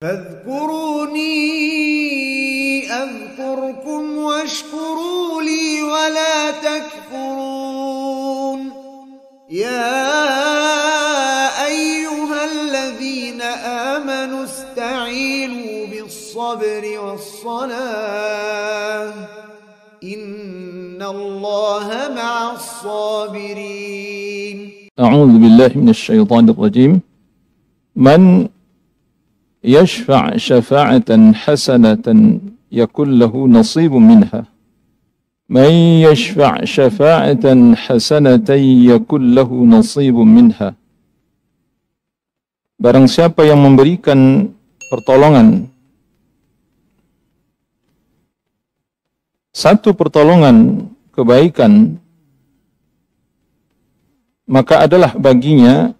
فاذكروني أذكركم واشكروا لي ولا تكفرون يا أيها الذين آمنوا استعينوا بالصبر والصلاة إن الله مع الصابرين. أعوذ بالله من الشيطان الرجيم. من يشفع شفاعة حسنة يكن له نصيب منها. من يشفع شفاعة حسنة يكن له نصيب منها. Barang siapa yang memberikan pertolongan, satu pertolongan kebaikan, maka adalah baginya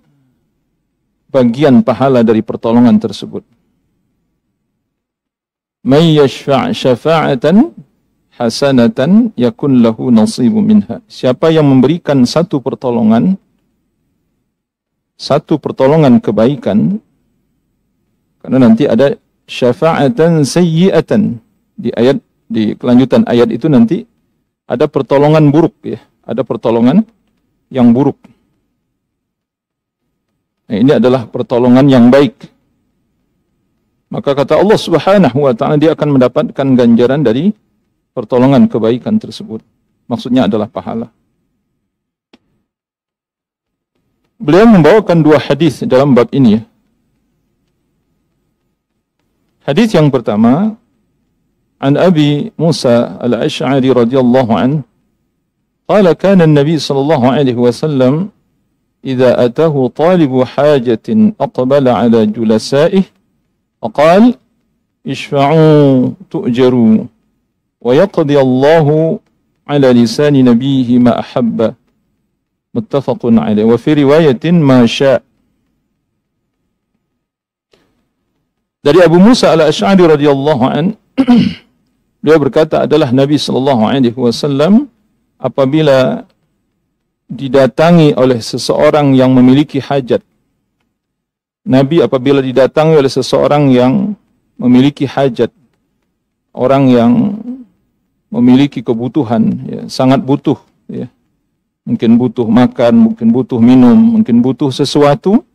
bagian pahala dari pertolongan tersebut. May yashfa' syafa'atan hasanatan yakun lahu nasibun minha. Siapa yang memberikan satu pertolongan kebaikan, karena nanti ada syafa'atan sayyi'atan di kelanjutan ayat itu nanti ada pertolongan buruk ya, ada pertolongan yang buruk. Nah, ini adalah pertolongan yang baik. Maka kata Allah Subhanahu wa ta'ala, dia akan mendapatkan ganjaran dari pertolongan kebaikan tersebut. Maksudnya adalah pahala. Beliau membawakan dua hadis dalam bab ini. Hadis yang pertama, an Abi Musa al-Ash'ari radhiyallahu anhu, qala kana an-nabi sallallahu alaihi wasallam إذا أتاه طالب حاجة أقبل على جلسائه وقال اشفعوا تؤجروا ويقضي الله على لسان نبيه ما أحب متفق عليه وفي رواية ما شاء. Dari Abu Musa al-Ash'ari radhiyallahu an, beliau berkata adalah Nabi sallallahu alaihi wasallam apabila didatangi oleh seseorang yang memiliki hajat. Nabi apabila didatangi oleh seseorang yang memiliki hajat, orang yang memiliki kebutuhan, ya, sangat butuh, ya. Mungkin butuh makan, mungkin butuh minum, mungkin butuh sesuatu.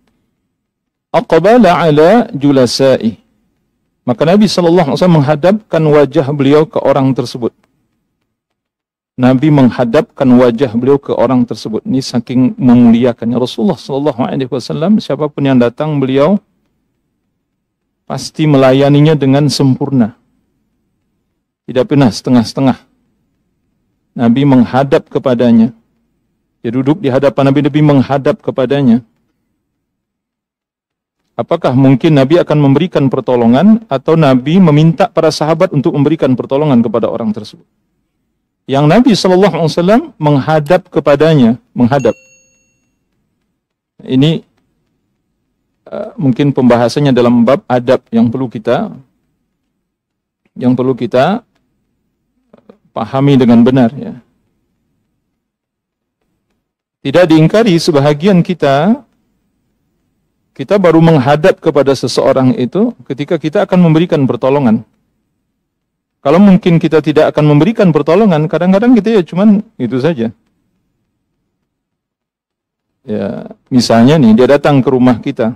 Aqbala ala julasai. Maka Nabi sallallahu alaihi wasallam menghadapkan wajah beliau ke orang tersebut. Nabi menghadapkan wajah beliau ke orang tersebut. Ini saking memuliakannya Rasulullah sallallahu alaihi wasallam, siapapun yang datang beliau pasti melayaninya dengan sempurna. Tidak pernah setengah-setengah. Nabi menghadap kepadanya. Dia duduk di hadapan Nabi menghadap kepadanya. Apakah mungkin Nabi akan memberikan pertolongan atau Nabi meminta para sahabat untuk memberikan pertolongan kepada orang tersebut? Yang Nabi SAW menghadap kepadanya, menghadap. Ini mungkin pembahasannya dalam bab adab yang perlu kita pahami dengan benar ya. Tidak diingkari sebahagian kita baru menghadap kepada seseorang itu ketika kita akan memberikan pertolongan. Kalau mungkin kita tidak akan memberikan pertolongan, kadang-kadang kita ya cuman itu saja. Ya, misalnya nih, dia datang ke rumah kita.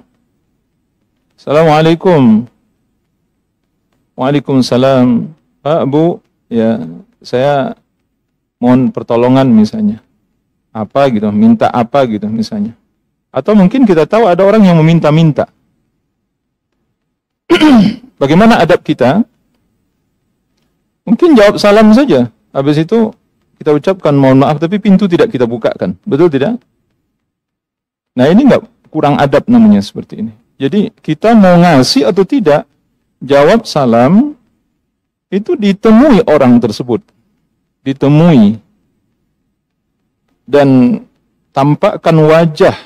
Assalamualaikum. Waalaikumsalam. Pak, Bu, ya, saya mohon pertolongan misalnya. Apa gitu, minta apa gitu misalnya. Atau mungkin kita tahu ada orang yang meminta-minta. Bagaimana adab kita? Mungkin jawab salam saja. Habis itu kita ucapkan mohon maaf, tapi pintu tidak kita bukakan. Betul tidak? Nah ini enggak kurang adab namanya seperti ini. Jadi kita mau ngasih atau tidak, jawab salam itu ditemui orang tersebut. Ditemui. Dan tampakkan wajah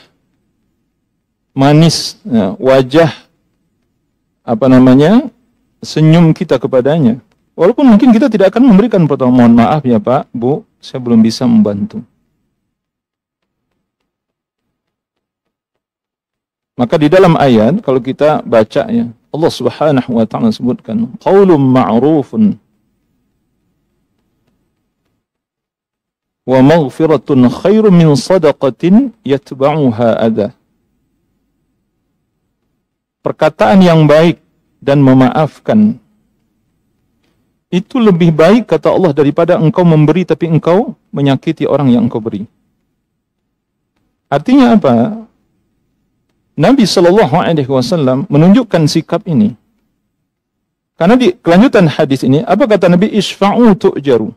manis, wajah senyum kita kepadanya. Walaupun mungkin kita tidak akan memberikan pertolongan, mohon maaf ya Pak, Bu, saya belum bisa membantu. Maka di dalam ayat, kalau kita baca ya, Allah Subhanahu wa taala sebutkan qaulun ma'rufun wa maghfiratun khairun min sadaqatin yatba'uha adha. Perkataan yang baik dan memaafkan itu lebih baik kata Allah daripada engkau memberi tapi engkau menyakiti orang yang engkau beri. Artinya apa? Nabi SAW menunjukkan sikap ini. Karena di kelanjutan hadis ini, apa kata Nabi? Isfa'u tu'jaru.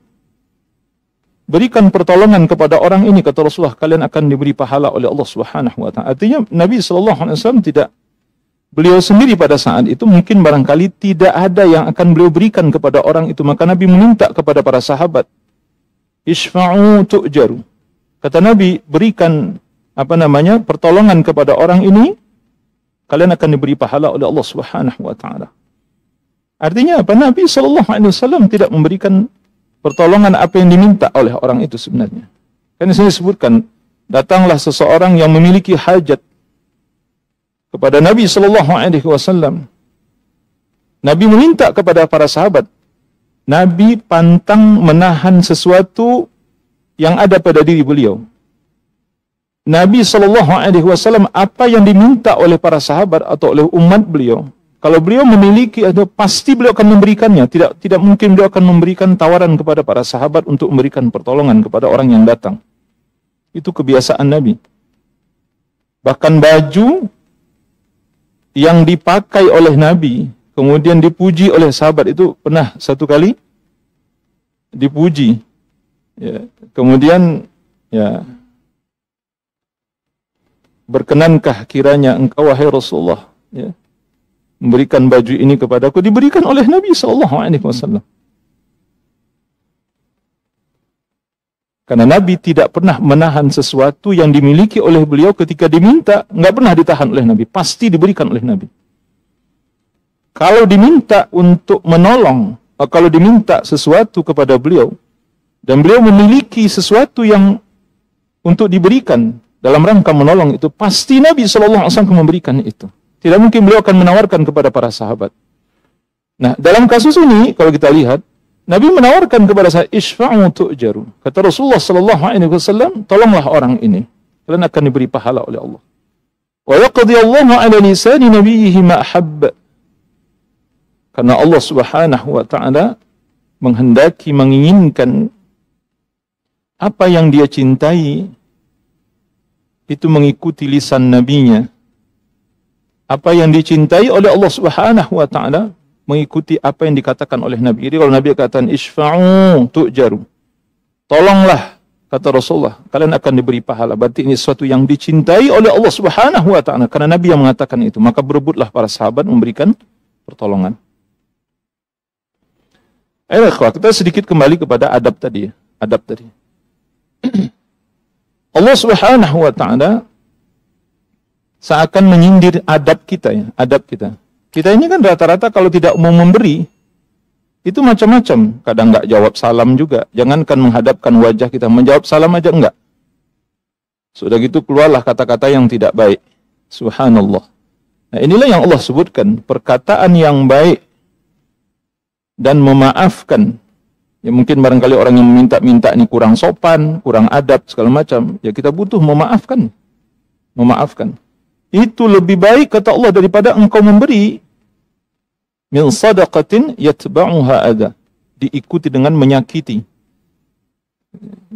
Berikan pertolongan kepada orang ini, kata Rasulullah, kalian akan diberi pahala oleh Allah Subhanahu wa taala. Artinya Nabi SAW tidak, beliau sendiri pada saat itu mungkin barangkali tidak ada yang akan beliau berikan kepada orang itu, maka Nabi meminta kepada para sahabat, Isfa'u tu'jaru. Kata Nabi, berikan pertolongan kepada orang ini, kalian akan diberi pahala oleh Allah Subhanahu wa taala. Artinya apa? Nabi SAW tidak memberikan pertolongan apa yang diminta oleh orang itu sebenarnya. Kan di sini disebutkan, datanglah seseorang yang memiliki hajat kepada Nabi SAW. Nabi meminta kepada para sahabat. Nabi pantang menahan sesuatu yang ada pada diri beliau. Nabi SAW apa yang diminta oleh para sahabat atau oleh umat beliau, kalau beliau memiliki, pasti beliau akan memberikannya. Tidak mungkin beliau akan memberikan tawaran kepada para sahabat untuk memberikan pertolongan kepada orang yang datang. Itu kebiasaan Nabi. Bahkan baju yang dipakai oleh Nabi kemudian dipuji oleh sahabat, itu pernah satu kali dipuji. Ya, kemudian ya, berkenankah kiranya engkau wahai Rasulullah, ya, memberikan baju ini kepadaku? Diberikan oleh Nabi SAW. Karena Nabi tidak pernah menahan sesuatu yang dimiliki oleh beliau. Ketika diminta, nggak pernah ditahan oleh Nabi, pasti diberikan oleh Nabi. Kalau diminta untuk menolong, kalau diminta sesuatu kepada beliau, dan beliau memiliki sesuatu yang untuk diberikan dalam rangka menolong, itu pasti Nabi SAW memberikan itu. Tidak mungkin beliau akan menawarkan kepada para sahabat. Nah, dalam kasus ini kalau kita lihat, Nabi menawarkan kepada saya, Isfa'u tu'jaru. Kata Rasulullah SAW, tolonglah orang ini, kalian akan diberi pahala oleh Allah. Wa yaqdiyallahu ala lisani nabiyhi ma habba. Karena Allah Subhanahu wa taala menghendaki, menginginkan apa yang dia cintai itu mengikuti lisan nabinya. Apa yang dicintai oleh Allah Subhanahu wa taala mengikuti apa yang dikatakan oleh Nabi. Jadi kalau Nabi katakan isfa'u tu'jaru, tolonglah, kata Rasulullah, kalian akan diberi pahala. Berarti ini sesuatu yang dicintai oleh Allah Subhanahu wa taala. Karena Nabi yang mengatakan itu, maka berebutlah para sahabat memberikan pertolongan. Ayo kita sedikit kembali kepada adab tadi. Adab tadi. Allah Subhanahu wa taala seakan menyindir adab kita, ya, adab kita. Kita ini kan rata-rata kalau tidak mau memberi itu macam-macam. Kadang enggak jawab salam juga. Jangankan menghadapkan wajah kita, menjawab salam aja enggak. Sudah gitu keluarlah kata-kata yang tidak baik. Subhanallah. Nah, inilah yang Allah sebutkan, perkataan yang baik dan memaafkan. Ya mungkin barangkali orang yang meminta-minta ini kurang sopan, kurang adab, segala macam. Ya kita butuh memaafkan. Memaafkan. Itu lebih baik kata Allah daripada engkau memberi min sadaqatin yatba'uha adha. Diikuti dengan menyakiti.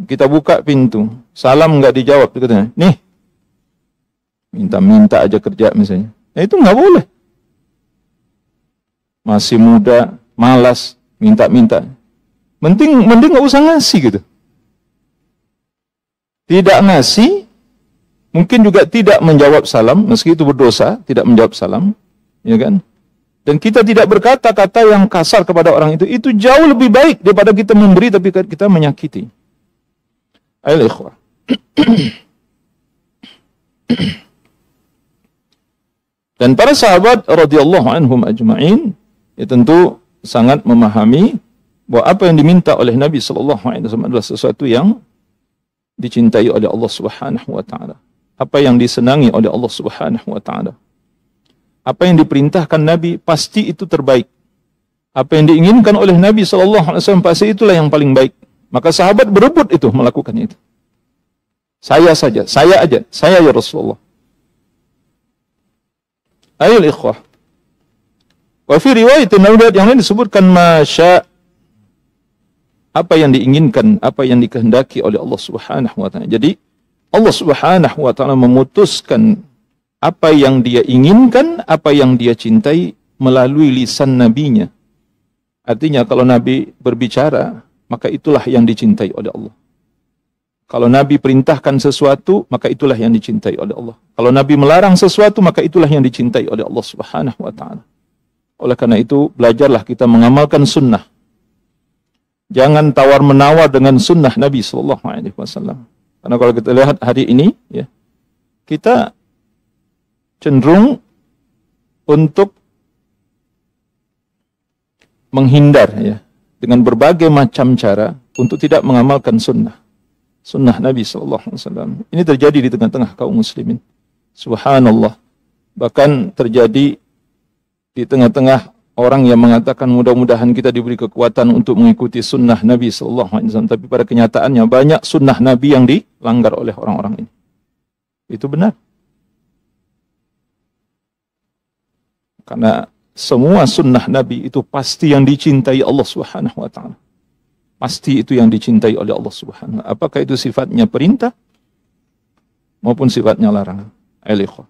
Kita buka pintu, salam enggak dijawab, katanya, nih, minta-minta aja kerja misalnya. Nah, itu enggak boleh. Masih muda, malas, minta-minta. Mending enggak usah ngasih gitu. Tidak ngasih, mungkin juga tidak menjawab salam, meski itu berdosa, tidak menjawab salam, ya kan? Dan kita tidak berkata-kata yang kasar kepada orang itu jauh lebih baik daripada kita memberi tapi kita menyakiti. Ayo ikhwah. Dan para sahabat radhiyallahu anhum ajma'in, ya tentu sangat memahami bahwa apa yang diminta oleh Nabi sallallahu alaihi wasallam adalah sesuatu yang dicintai oleh Allah Subhanahu wa taala. Apa yang disenangi oleh Allah Subhanahu wa taala. Apa yang diperintahkan Nabi pasti itu terbaik. Apa yang diinginkan oleh Nabi SAW pasti itulah yang paling baik. Maka sahabat berebut itu melakukan itu. Saya saja, saya aja, saya ya Rasulullah. Ayol ikhwah. Wa fi riwayat yang lain disebutkan masya, apa yang diinginkan, apa yang dikehendaki oleh Allah Subhanahu wa taala. Jadi Allah Subhanahu wa taala memutuskan apa yang dia inginkan, apa yang dia cintai melalui lisan nabinya. Artinya kalau Nabi berbicara, maka itulah yang dicintai oleh Allah. Kalau Nabi perintahkan sesuatu, maka itulah yang dicintai oleh Allah. Kalau Nabi melarang sesuatu, maka itulah yang dicintai oleh Allah Subhanahu wa taala. Oleh karena itu, belajarlah kita mengamalkan sunnah. Jangan tawar-menawar dengan sunnah Nabi sallallahu alaihi wasallam. Karena kalau kita lihat hari ini, ya, kita cenderung untuk menghindar, ya, dengan berbagai macam cara untuk tidak mengamalkan sunnah Nabi SAW. Ini terjadi di tengah-tengah kaum muslimin. Subhanallah. Bahkan terjadi di tengah-tengah orang yang mengatakan mudah-mudahan kita diberi kekuatan untuk mengikuti sunnah Nabi SAW. Tapi pada kenyataannya banyak sunnah Nabi yang dilanggar oleh orang-orang ini. Itu benar. Karena semua sunnah Nabi itu pasti yang dicintai Allah Subhanahu wa taala. Pasti itu yang dicintai oleh Allah Subhanahu wa taala. Apakah itu sifatnya perintah maupun sifatnya larangan? Ayo ikhwah.